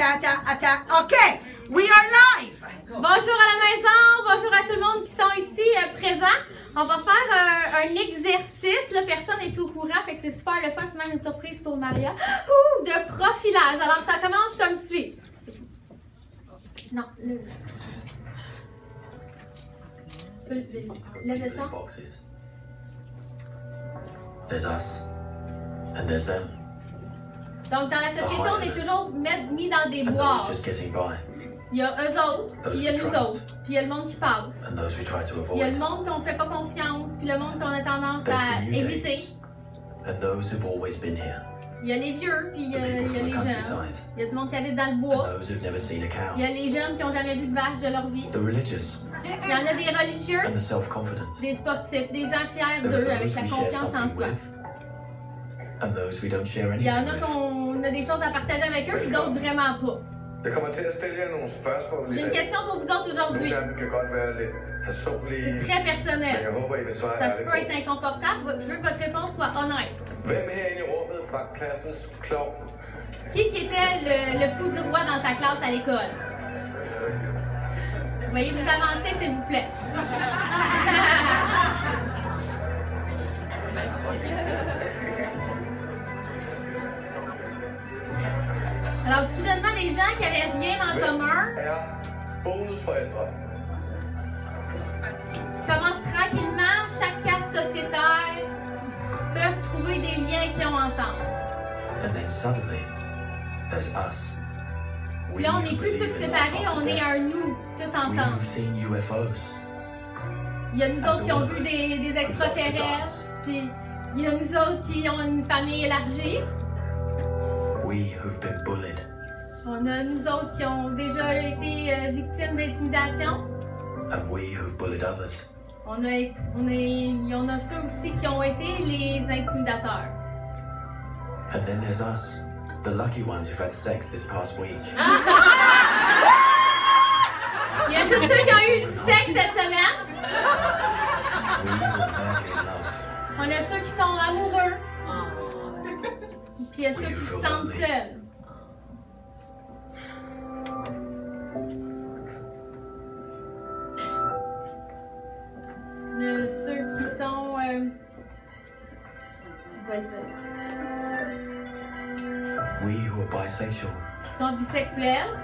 OK, we are live! Bonjour à la maison, bonjour à tout le monde qui sont ici présents. On va faire un exercice, là, personne n'est au courant, fait que c'est super le fun, c'est même une surprise pour Maria. Ouh, de profilage. Alors ça commence comme suit. Non, le... Lève le son. There's us, and there's them. Donc dans la société, on est toujours mis dans des boîtes. Il y a eux autres, puis il y a nous autres, puis il y a le monde qui passe. Il y a le monde qu'on ne fait pas confiance, puis le monde qu'on a tendance à éviter. Il y a les vieux, puis il y a les jeunes. Il y a du monde qui habite dans le bois. Il y a les jeunes qui n'ont jamais vu de vache de leur vie. Il y en a des religieux, des sportifs, des gens fiers d'eux avec la confiance en soi. Il y en a qu'on a des choses à partager avec eux, puis d'autres vraiment pas. J'ai une question pour vous autres aujourd'hui. C'est très personnel. Ça se peut être inconfortable. Je veux que votre réponse soit honnête. Qui était le fou du roi dans sa classe à l'école? Veuillez vous avancer, s'il vous plaît. Alors, soudainement, des gens qui n'avaient rien en commun commencent tranquillement, chaque caste sociétaire, peuvent trouver des liens qu'ils ont ensemble. Puis là, on n'est plus tous séparés, on est un nous, tout ensemble. Il y a nous autres qui ont vu des extraterrestres, puis il y a nous autres qui ont une famille élargie. On a nous autres qui ont déjà été victimes d'intimidation. Il y en a ceux aussi qui ont été les intimidateurs. Il y a tous ceux qui ont eu du sexe cette semaine. On a ceux qui sont amoureux. Puis il y a ceux qui se sentent seuls. Il y a ceux qui sont... qui sont bisexuels.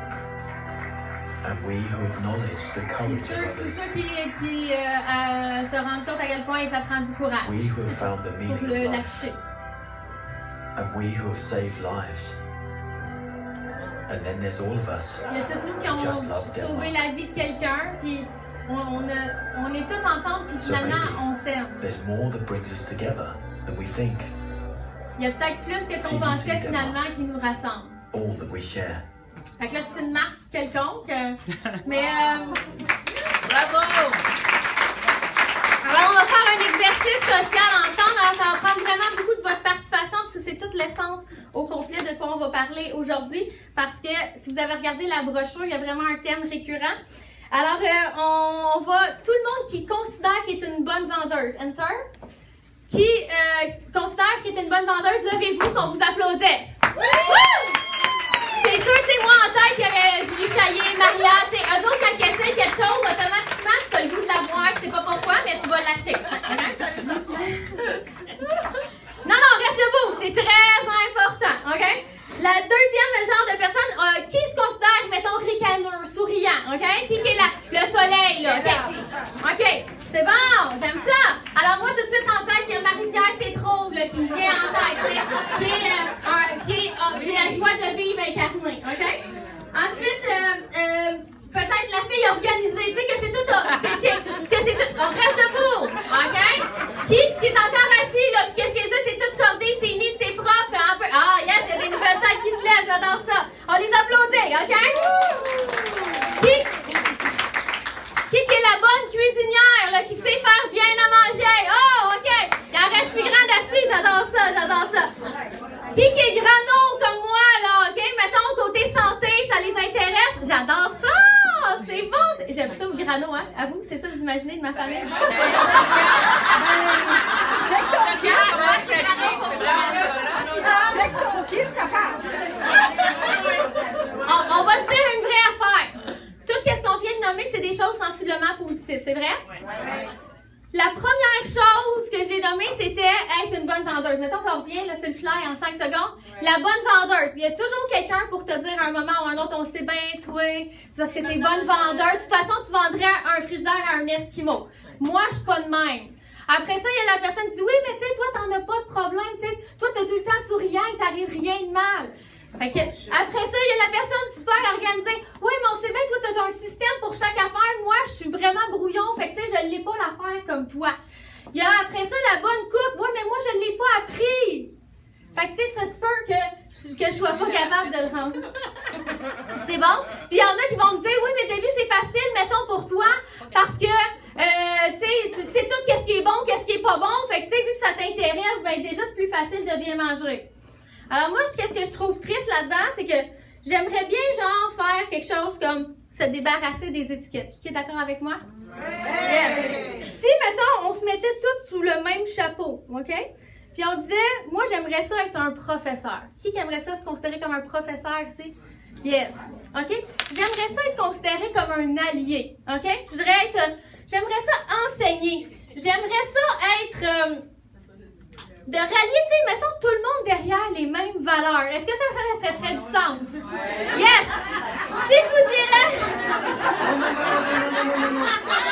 Tous ceux qui se rendent compte à quel point ça prend du courage pour l'afficher. Il y a tous nous qui ont sauvé la vie de quelqu'un, puis on est tous ensemble, puis finalement on s'aime. Il y a peut-être plus que qu'on pensait finalement qui nous rassemble. Fait que là, c'est une marque quelconque, mais... Bravo! Alors, on va faire un exercice social ensemble. Alors, ça va prendre vraiment beaucoup de votre participation parce que c'est toute l'essence au complet de quoi on va parler aujourd'hui. Parce que si vous avez regardé la brochure, il y a vraiment un thème récurrent. Alors, on va... Tout le monde qui considère qu'il est une bonne vendeuse, enter, qui considère qu'il est une bonne vendeuse, levez-vous qu'on vous applaudisse. C'est sûr, tu sais, moi en tête, il y aurait Julie Chaillé, Maria, tu sais, eux autres, quand ils essaient quelque chose, automatiquement, tu as le goût de l'avoir, tu sais pas pourquoi, mais tu vas l'acheter. Non, reste debout, c'est très important, OK? La deuxième genre de personne, qui se considère, mettons, ricaneux, souriant, OK? Qui est le soleil, là, OK? OK, c'est bon, j'aime ça. Alors moi, tout de suite en tête, il y a Marie-Pierre Tétrouve, là, qui me vient en tête, qui est la joie de vivre incarnée, OK? Ensuite, peut-être la fille organisée, tu sais, que c'est tout, on reste debout, OK? Qui est encore assis, là, puis que chez eux, c'est tout cordé, c'est mis, c'est propre, un peu. Ah, yes, il y a des nouvelles têtes qui se lèvent, j'adore ça. On les applaudit, OK? Qui est la bonne cuisinière, là, qui sait faire bien à manger? Oh, OK. Il en reste plus grande assis, j'adore ça. Qui est grano comme moi, là, OK? Mettons, côté santé, ça les intéresse. J'adore ça. C'est bon. J'aime ça, au grano, hein? À vous, c'est ça que vous imaginez de ma famille? Check ton kit, ça part. c'est des choses sensiblement positives, c'est vrai? Oui. La première chose que j'ai nommée, c'était être une bonne vendeuse. Mettons qu'on revient là, sur le fly en 5 secondes. La bonne vendeuse. Il y a toujours quelqu'un pour te dire à un moment ou à un autre, on sait bien, toi, parce que t'es bonne vendeuse. De toute façon, tu vendrais un frigidaire à un Esquimau. Moi, je suis pas de même. Après ça, il y a la personne qui dit, oui, mais tu sais, toi, t'en as pas de problème, tu sais. Toi, t'es tout le temps souriant, il t'arrive rien de mal. Fait que, après ça, il y a la personne super organisée. Oui, mais on sait bien, toi, t'as un système pour chaque affaire. Moi, je suis vraiment brouillon. Fait que, tu sais, je l'ai pas l'affaire comme toi. Il y a après ça la bonne coupe. Oui, mais moi, je l'ai pas appris. Fait que, tu sais, ça se peut que je sois pas capable de le rendre. C'est bon? Puis il y en a qui vont me dire, oui, mais t'as vu, c'est facile, mettons, pour toi, parce que, tu sais tout qu'est-ce qui est bon, qu'est-ce qui est pas bon. Fait que, tu sais, vu que ça t'intéresse, ben déjà, c'est plus facile de bien manger. Alors moi, qu'est-ce que je trouve triste là-dedans, c'est que j'aimerais bien, genre, faire quelque chose comme se débarrasser des étiquettes. Qui est d'accord avec moi? Yes! Si, mettons, on se mettait toutes sous le même chapeau, OK? Puis on disait, moi, j'aimerais ça être un professeur. Qui aimerait ça se considérer comme un professeur ici? Yes! OK? J'aimerais ça être considéré comme un allié, OK? J'aimerais ça enseigner. J'aimerais ça être... de rallier, tu sais, mettons tout le monde derrière les mêmes valeurs. Est-ce que ça ferait du sens? Yes! Si je vous dirais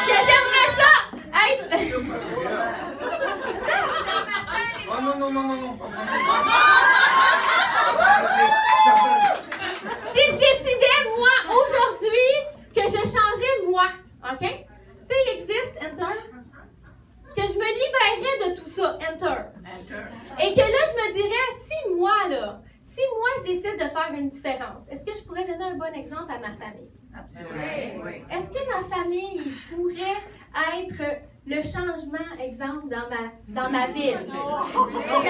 que j'aimerais ça être... Non. Si je décidais, moi, aujourd'hui, que je changeais moi, OK? Tu sais, il existe, enter, que je me libérerais de tout ça, enter. Et que là, je me dirais, si moi, je décide de faire une différence, est-ce que je pourrais donner un bon exemple à ma famille? Absolument. Oui. Est-ce que ma famille pourrait être le changement, exemple, dans ma ville? OK?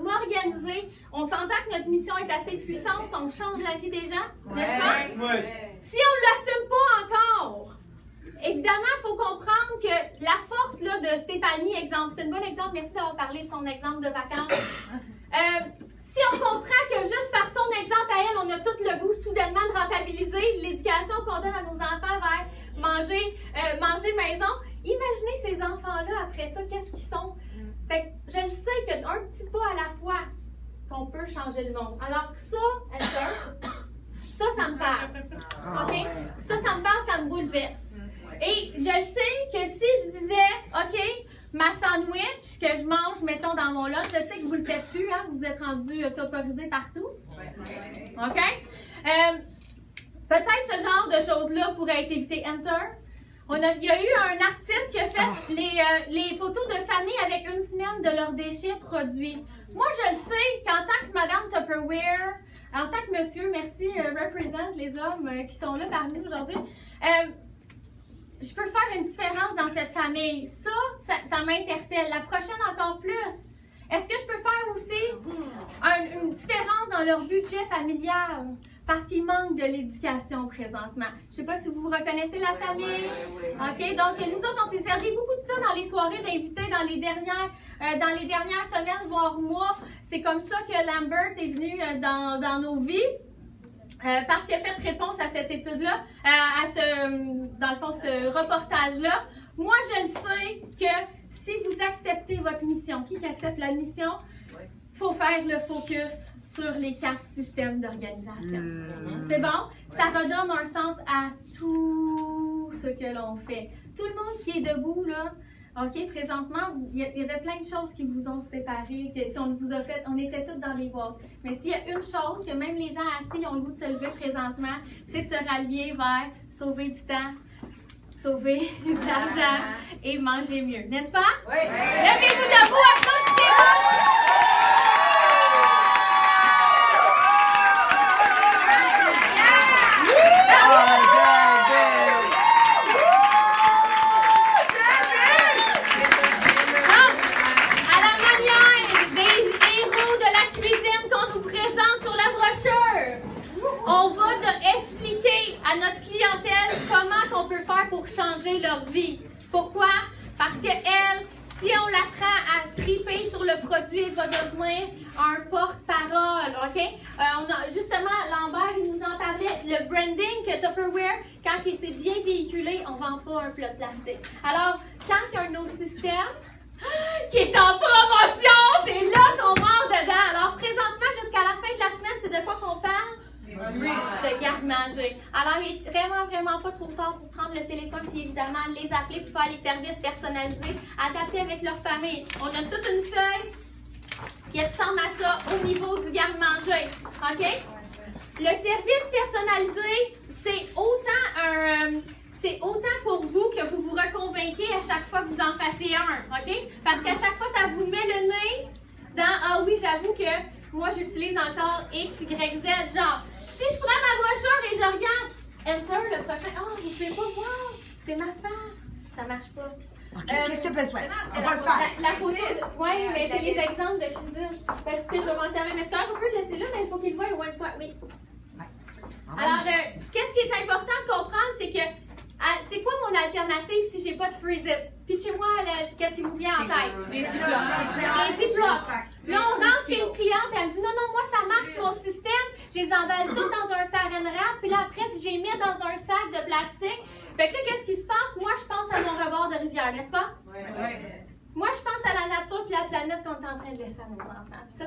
M'organiser. On s'entend que notre mission est assez puissante, on change la vie des gens, n'est-ce pas? Oui. Si on ne l'assume pas encore, évidemment, il faut comprendre que la force là, de Stéphanie, exemple, c'est un bon exemple, merci d'avoir parlé de son exemple de vacances. Si on comprend que juste par son exemple à elle, on a tout le goût soudainement de rentabiliser l'éducation qu'on donne à nos enfants vers manger maison, imaginez ces enfants-là après ça, qu'est-ce qu'ils sont? Fait que je le sais qu'il y a un petit pas à la fois qu'on peut changer le monde. Alors ça me parle. OK? Ça me parle, ça me bouleverse. Et je sais que si je disais, OK, ma sandwich que je mange, mettons, dans mon lunch, je sais que vous le faites plus, hein? Vous êtes rendus toporisés partout. OK? Peut-être ce genre de choses-là pourrait être évité. Enter. Il y a eu un artiste qui a fait les photos de famille avec une semaine de leurs déchets produits. Moi, je le sais qu'en tant que Madame Tupperware, en tant que Monsieur, merci, représente les hommes qui sont là parmi nous aujourd'hui, je peux faire une différence dans cette famille. Ça m'interpelle. La prochaine encore plus. Est-ce que je peux faire aussi une différence dans leur budget familial? Parce qu'il manque de l'éducation présentement. Je ne sais pas si vous reconnaissez la famille. OK? Donc, nous autres, on s'est servi beaucoup de ça dans les soirées d'invités dans les dernières semaines, voire mois. C'est comme ça que Lambert est venu dans nos vies. Parce qu'il a fait réponse à cette étude-là, dans le fond, ce reportage-là. Moi, je le sais que si vous acceptez votre mission, qui accepte la mission? Il faut faire le focus sur les 4 systèmes d'organisation. C'est bon? Ça redonne un sens à tout ce que l'on fait. Tout le monde qui est debout, là, OK, présentement, il y avait plein de choses qui vous ont séparés, qu'on vous a fait, on était tous dans les boîtes. Mais s'il y a une chose que même les gens assis ont le goût de se lever présentement, c'est de se rallier vers sauver du temps, sauver de l'argent et manger mieux. N'est-ce pas? Oui! Levez-vous debout, applaudissez-vous! À la manière des héros de la cuisine qu'on nous présente, changer leur vie. Pourquoi? Parce que elle, si on l'apprend à triper sur le produit, elle va devenir un porte-parole, OK? On a, justement, Lambert, il nous en parlait, le branding que Tupperware, quand c'est bien véhiculé, on ne vend pas un plat de plastique. Alors, quand il y a un de nos systèmes qui est en promotion, c'est là qu'on mord dedans. Alors, présentement, jusqu'à la fin de la semaine, c'est de quoi qu'on parle? De garde-manger. Alors, il est vraiment pas trop tard pour prendre le téléphone puis évidemment les appeler pour faire les services personnalisés, adaptés avec leur famille. On a toute une feuille qui ressemble à ça au niveau du garde-manger. OK? Le service personnalisé, c'est autant pour vous que vous vous reconvainquez à chaque fois que vous en fassiez un. OK? Parce qu'à chaque fois, ça vous met le nez dans « Ah oui, j'avoue que moi, j'utilise encore X, Y, Z. » Genre, si je prends ma brochure et je regarde Enter, le prochain, « Oh, vous pouvez pas voir, c'est ma face. » Ça marche pas. OK, qu'est-ce que tu as besoin? On va le faire. La photo, oui, mais c'est les exemples de cuisine. Parce que je vais m'en servir. Mais c'est on peut le laisser là, mais il faut qu'il le voie une fois. Oui. Alors, qu'est-ce qui est important de comprendre, c'est que c'est quoi mon alternative si j'ai pas de freeze-it? Pitchez-moi qu'est-ce qui vous vient en tête. Des Ziplocs. Des Ziplocs. Là, on rentre chez une cliente, elle me dit non, moi ça marche, mon système. Je les emballe toutes dans un saran wrap, puis là après, je les mets dans un sac de plastique. Fait que là, qu'est-ce qui se passe? Moi, je pense à mon rebord de rivière, n'est-ce pas? Oui. Moi, je pense à la nature puis la planète qu'on est en train de laisser à nos enfants. Puis ça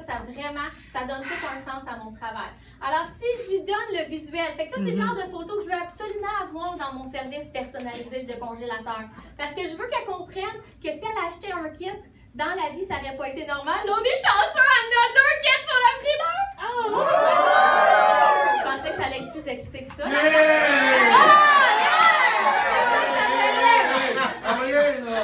donne tout un sens à mon travail. Alors, si je lui donne le visuel, fait que ça, c'est le genre de photo que je veux absolument avoir dans mon service personnalisé de congélateur. Parce que je veux qu'elle comprenne que si elle a acheté un kit, dans la vie, ça n'aurait pas été normal. Là, on est chanceux, elle a 2 kits pour le prix d'un. Je pensais que ça allait être plus excité que ça.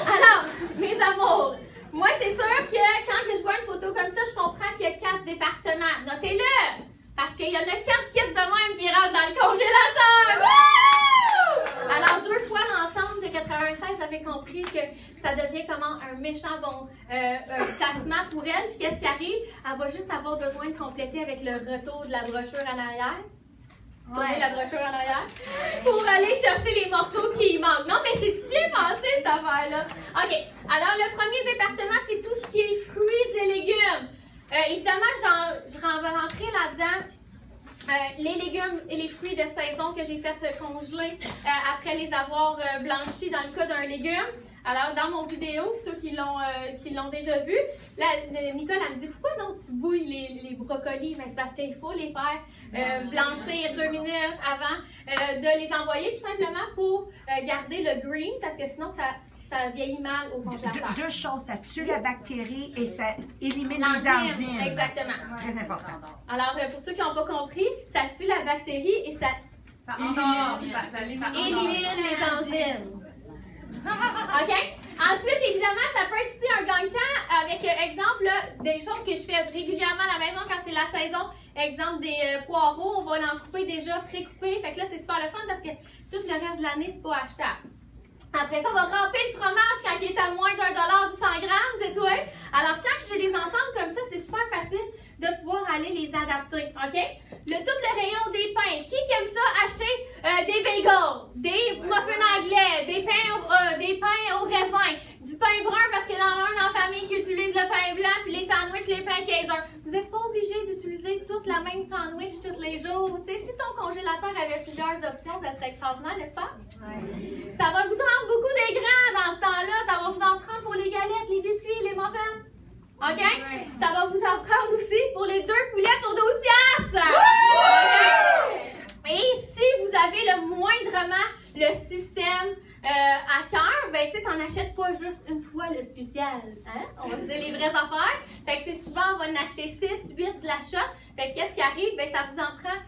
Alors, mes amours, moi, c'est sûr que quand je vois une photo comme ça, je comprends qu'il y a 4 départements. Notez-le! Parce qu'il y en a 4 kits de même qui rentrent dans le congélateur! Wouh! Alors, 2 fois l'ensemble de 96 avait compris que ça devient comment un méchant bon placement pour elle. Puis qu'est-ce qui arrive? Elle va juste avoir besoin de compléter avec le retour de la brochure en arrière. Tourner la brochure en arrière pour aller chercher les morceaux qui y manquent. Non, mais c'est bien pensé, cette affaire-là. OK. Alors, le premier département, c'est tout ce qui est fruits et légumes. Évidemment, je vais rentrer là-dedans les légumes et les fruits de saison que j'ai fait congeler après les avoir blanchis dans le cas d'un légume. Alors, dans mon vidéo, ceux qui l'ont déjà vu, là, Nicole, elle me dit, pourquoi donc tu bouilles les brocolis? Mais c'est parce qu'il faut les faire blanchir 2 minutes avant de les envoyer, tout simplement pour garder le green, parce que sinon, ça vieillit mal au congélateur. 2 choses, ça tue la bactérie et ça élimine les enzymes. Exactement. Très important. Alors, pour ceux qui n'ont pas compris, ça tue la bactérie et ça élimine les enzymes. OK? Ensuite, évidemment, ça peut être aussi un gagne-temps avec, exemple, là, des choses que je fais régulièrement à la maison quand c'est la saison. Exemple, des poireaux, on va l'en couper déjà, pré-coupé. Fait que là, c'est super le fun parce que tout le reste de l'année, c'est pas achetable. Après ça, on va ramper le fromage quand il est à moins d'1$ du 100 grammes, dis-toi. Alors, quand j'ai des ensembles comme ça, c'est super facile de pouvoir aller les adapter, OK? Tout le rayon des pains. Qui aime ça? Acheter des bagels, des muffins anglais, des pains au raisin, du pain brun parce qu'il y en a un en famille qui utilise le pain blanc, puis les sandwichs, les pains Kaiser. Vous n'êtes pas obligé d'utiliser toute la même sandwich tous les jours. Tu sais, si ton congélateur avait plusieurs options, ça serait extraordinaire, n'est-ce pas? Ouais. Ça va vous en prendre beaucoup des grands dans ce temps-là. Ça va vous en prendre pour les galettes, les biscuits, les muffins. OK? Ouais. Ça va vous en prendre aussi pour les 2 poulettes pour 12$. OK? Et si vous avez moindrement le système à cœur, ben tu sais, t'en achètes pas juste une fois le spécial. Hein? On va se dire les vraies affaires. Fait que c'est souvent, on va en acheter 6, 8 de l'achat. Fait que qu'est-ce qui arrive? Ben ça vous en prend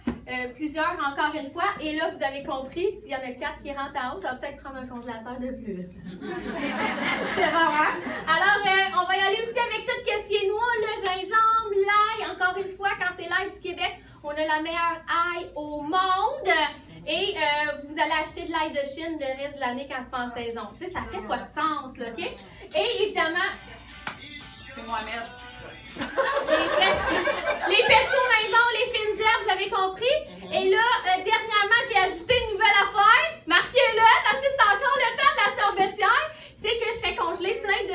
plusieurs encore une fois. Et là, vous avez compris, s'il y en a 4 qui rentrent en haut, ça va peut-être prendre un congélateur de plus. C'est bon, hein? Alors, on va y aller aussi avec tout ce qui est noix, le gingembre, l'ail. Encore une fois, quand c'est l'ail du Québec, on a la meilleure ail au monde. Et vous allez acheter de l'ail de Chine le reste de l'année quand c'est pas en saison. Tu sais, ça fait pas de sens, là, OK? Et évidemment, c'est Mohamed. Les pestos maison, les fines herbes, vous avez compris? Et là, dernièrement, j'ai ajouté une nouvelle affaire. Marquez-le, parce que c'est encore le temps de la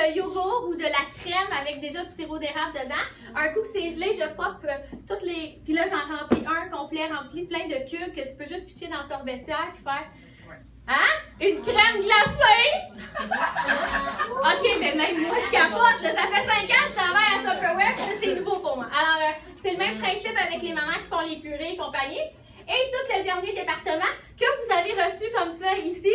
de yogourt ou de la crème avec déjà du sirop d'érable dedans. Un coup que c'est gelé, je pop toutes les... Puis là, j'en remplis un complet, rempli plein de cubes que tu peux juste pitcher dans la sorbetière puis faire... Hein? Une crème glacée? OK, mais même moi, je capote. Là, ça fait 5 ans que je travaille à Tupperware, puis ça, c'est nouveau pour moi. Alors, c'est le même principe avec les mamans qui font les purées et compagnie. Et tout le dernier département que vous avez reçu comme feuille ici,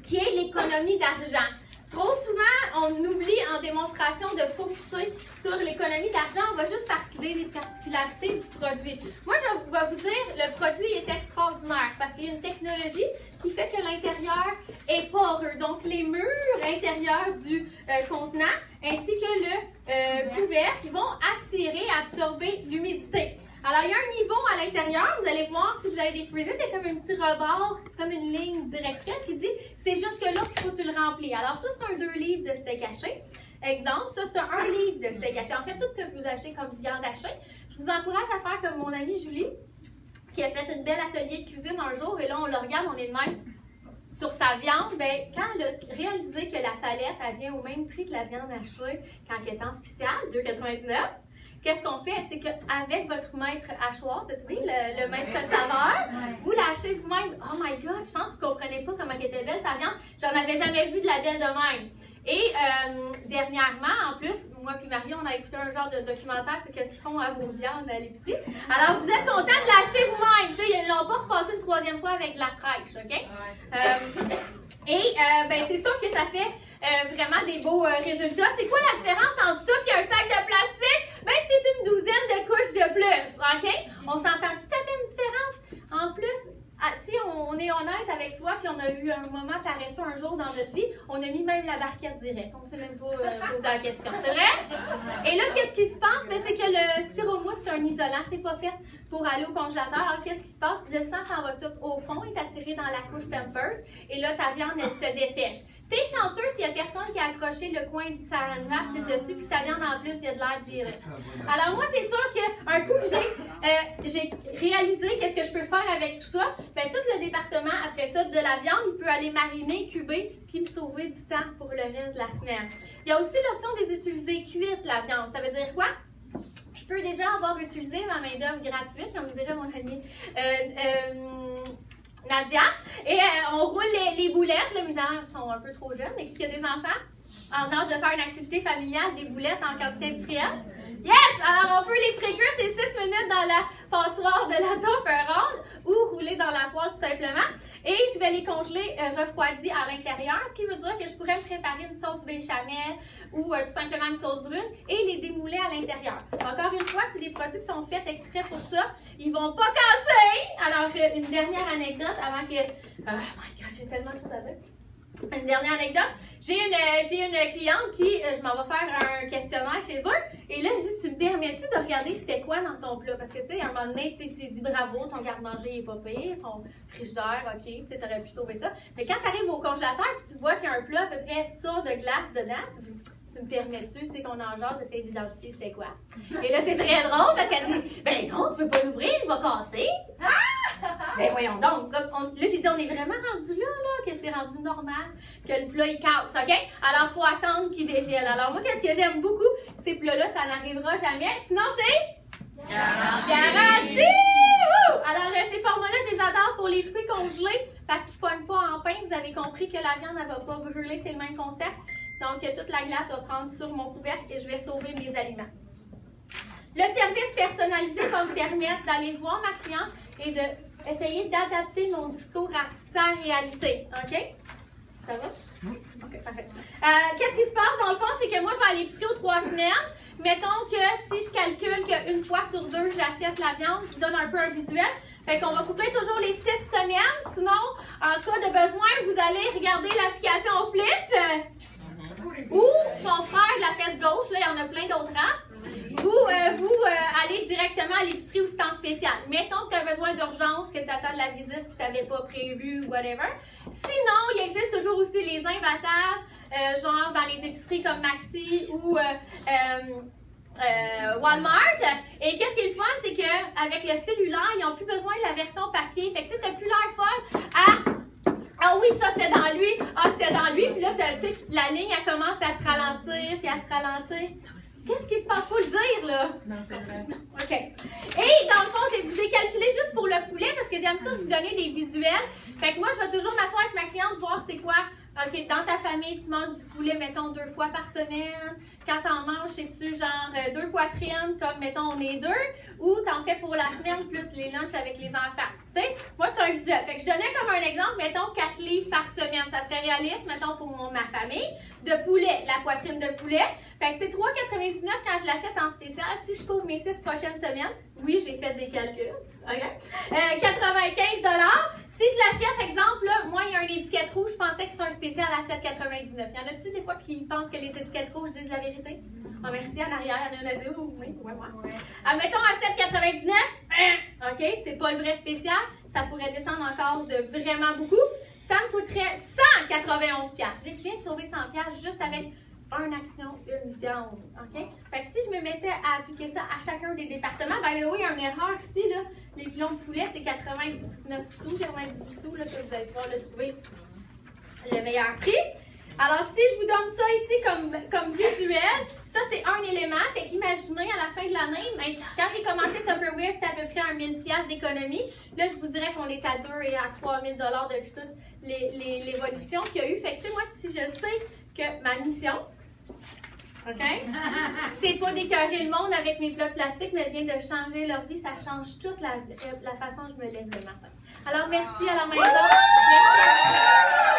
qui est l'économie d'argent. Trop souvent, on oublie en démonstration de focusser sur l'économie d'argent. On va juste parler des particularités du produit. Moi, je vais vous dire, le produit est extraordinaire parce qu'il y a une technologie qui fait que l'intérieur est poreux. Donc, les murs intérieurs du contenant ainsi que le couvercle vont attirer et absorber l'humidité. Alors, il y a un niveau à l'intérieur. Vous allez voir, si vous avez des freezers, il y a comme un petit rebord, comme une ligne directrice qui dit c'est jusque-là qu'il faut que tu le remplis. Alors, ça, c'est un 2 livres de steak haché. Exemple, ça, c'est un 1 livre de steak haché. En fait, tout ce que vous achetez comme viande hachée, je vous encourage à faire comme mon amie Julie, qui a fait une belle atelier de cuisine un jour, et là, on le regarde, on est de même. Sur sa viande, ben, quand elle a réalisé que la palette, elle vient au même prix que la viande hachée quand elle est en spécial, 2,99 $, qu'est-ce qu'on fait? C'est qu'avec votre maître hachoir, oui, le maître saveur, vous l'achetez vous-même. Oh my God, je pense que vous ne comprenez pas comment elle était belle sa viande. J'en avais jamais vu de la belle de même. Et dernièrement, en plus, moi et Marie, on a écouté un genre de documentaire sur qu'est-ce qu'ils font à vos viandes à l'épicerie. Alors, vous êtes content de l'acheter vous-même. Ils ne l'ont pas repassé une 3e fois avec de la fraîche, OK? Ben, c'est sûr que ça fait vraiment des beaux résultats. C'est quoi la différence entre ça et un sac de plastique? Ben, c'est une 12aine de couches de plus, OK? On s'entend-tu que ça fait une différence? En plus, si on est honnête avec soi puis on a eu un moment paresseux un jour dans notre vie, on a mis même la barquette direct. On ne s'est même pas posé la question. C'est vrai? Et là, qu'est-ce qui se passe? Ben, c'est que le styromousse, c'est un isolant. C'est pas fait pour aller au congélateur. Alors, qu'est-ce qui se passe? Le sang s'en va tout au fond, est attiré dans la couche Pampers. Et là, ta viande, elle se dessèche. T'es chanceux s'il n'y a personne qui a accroché le coin du saran wrap sur le dessus, puis ta viande en plus, il y a de l'air direct. Alors moi, c'est sûr qu'un coup que j'ai réalisé qu'est-ce que je peux faire avec tout ça, ben tout le département, après ça, de la viande, il peut aller mariner, cuber, puis me sauver du temps pour le reste de la semaine. Il y a aussi l'option de les utiliser cuite, la viande. Ça veut dire quoi? Je peux déjà avoir utilisé ma main-d'œuvre gratuite, comme dirait mon amie Nadia, et on roule les boulettes. Là, mes enfants sont un peu trop jeunes, mais qui a des enfants en âge de faire une activité familiale, des boulettes en quantité industrielle? Yes! Alors, on peut les précuire, c'est 6 minutes dans la passoire de la Tupperware ou rouler dans la poêle tout simplement. Et je vais les congeler refroidis à l'intérieur, ce qui veut dire que je pourrais me préparer une sauce béchamel ou tout simplement une sauce brune et les démouler à l'intérieur. Encore une fois, c'est des produits qui sont faits exprès pour ça. Ils vont pas casser! Alors, une dernière anecdote avant que... Oh my God, j'ai tellement de choses à dire. Une dernière anecdote. J'ai une cliente qui, je m'en vais faire un questionnaire chez eux. Et là, je dis, tu me permets-tu de regarder c'était quoi dans ton plat? Parce que, tu sais, à un moment donné, tu dis bravo, ton garde-manger est pas pire, ton frigidaire, OK, tu sais, t'aurais pu sauver ça. Mais quand tu arrives au congélateur et tu vois qu'il y a un plat à peu près ça de glace dedans, tu dis, tu me permets-tu, tu sais, qu'on en jase, d'essayer d'identifier c'était quoi? Et là, c'est très drôle parce qu'elle dit, ben non, tu peux pas l'ouvrir, il va casser. Ben voyons donc. Là, j'ai dit, on est vraiment rendu là, que c'est rendu normal, que le plat, il casse, OK? Alors, il faut attendre qu'il dégèle. Alors, moi, qu'est-ce que j'aime beaucoup? Ces plats-là, ça n'arrivera jamais. Sinon, c'est... Garanti! Alors, ces formats-là, je les adore pour les fruits congelés parce qu'ils ne pognent pas en pain. Vous avez compris que la viande, elle ne va pas brûler, c'est le même concept. Donc, toute la glace va prendre sur mon couvercle et je vais sauver mes aliments. Le service personnalisé va me permettre d'aller voir ma cliente et d'essayer d'adapter mon discours à sa réalité. OK? Ça va? Oui. OK, parfait. Qu'est-ce qui se passe dans le fond? C'est que moi, je vais à l'épicerie aux 3 semaines. Mettons que si je calcule qu'une fois sur 2, j'achète la viande, je vous donne un peu un visuel. Fait qu'on va couvrir toujours les 6 semaines. Sinon, en cas de besoin, vous allez regarder l'application Flip. Ou son frère de la fesse gauche, là, il y en a plein d'autres races. Vous allez directement à l'épicerie ou c'est en spécial. Mettons que tu as besoin d'urgence, que tu attends la visite et tu n'avais pas prévu ou whatever. Sinon, il existe toujours aussi les imbattables, genre dans les épiceries comme Maxi ou Walmart. Et qu'est-ce qu'ils font, c'est qu'avec le cellulaire, ils n'ont plus besoin de la version papier. Fait que tu n'as plus l'air folle à Ah oui, ça c'était dans lui. Ah, c'était dans lui. Puis là, tu sais, la ligne, elle commence à se ralentir, puis à se ralentir. Qu'est-ce qui se passe? Faut le dire, là. Non, c'est vrai. OK. Et dans le fond, je vous ai calculé juste pour le poulet parce que j'aime ça vous donner des visuels. Fait que moi, je vais toujours m'asseoir avec ma cliente, voir c'est quoi. OK, dans ta famille, tu manges du poulet, mettons, 2 fois par semaine. Quand t'en manges, c'est-tu genre 2 poitrines, comme, mettons, on est 2, ou t'en fais pour la semaine, plus les lunchs avec les enfants. Tu sais, moi, c'est un visuel. Fait que je donnais comme un exemple, mettons, 4 livres par semaine. Ça serait réaliste, mettons, pour ma famille. De poulet, la poitrine de poulet. Fait que c'est 3,99 quand je l'achète en spécial. Si je couvre mes 6 prochaines semaines, oui, j'ai fait des calculs. OK? 95 $. Si je l'achète, exemple, là, moi, il y a une étiquette rouge, je pensais que c'était un spécial à 7,99. Il y en a-tu des fois qui pensent que les étiquettes rouges disent la vérité? Ah, merci, en arrière, il y en a dit, oh, oui, ouais. Mettons à 7,99, OK, c'est pas le vrai spécial, ça pourrait descendre encore de vraiment beaucoup. Ça me coûterait 191 $. Je viens de sauver 100 $ juste avec une action, une viande, OK? Fait que si je me mettais à appliquer ça à chacun des départements, ben là, oui, il y a une erreur ici, là. Les pilons de poulet, c'est 99 sous, 98 sous, là, que vous allez pouvoir le trouver le meilleur prix. Alors, si je vous donne ça ici comme visuel, ça, c'est un élément. Fait qu'imaginez, à la fin de l'année, quand j'ai commencé Tupperware, c'était à peu près 1 000 $ d'économie. Là, je vous dirais qu'on est à 2 000 et à 3 000 $ depuis toute l'évolution qu'il y a eu. Fait que, tu sais, moi, si je sais que ma mission, OK? C'est pas d'écœurer le monde avec mes plats de plastique, mais bien de changer leur vie. Ça change toute la façon dont je me lève le matin. Alors, merci à la maison. Merci à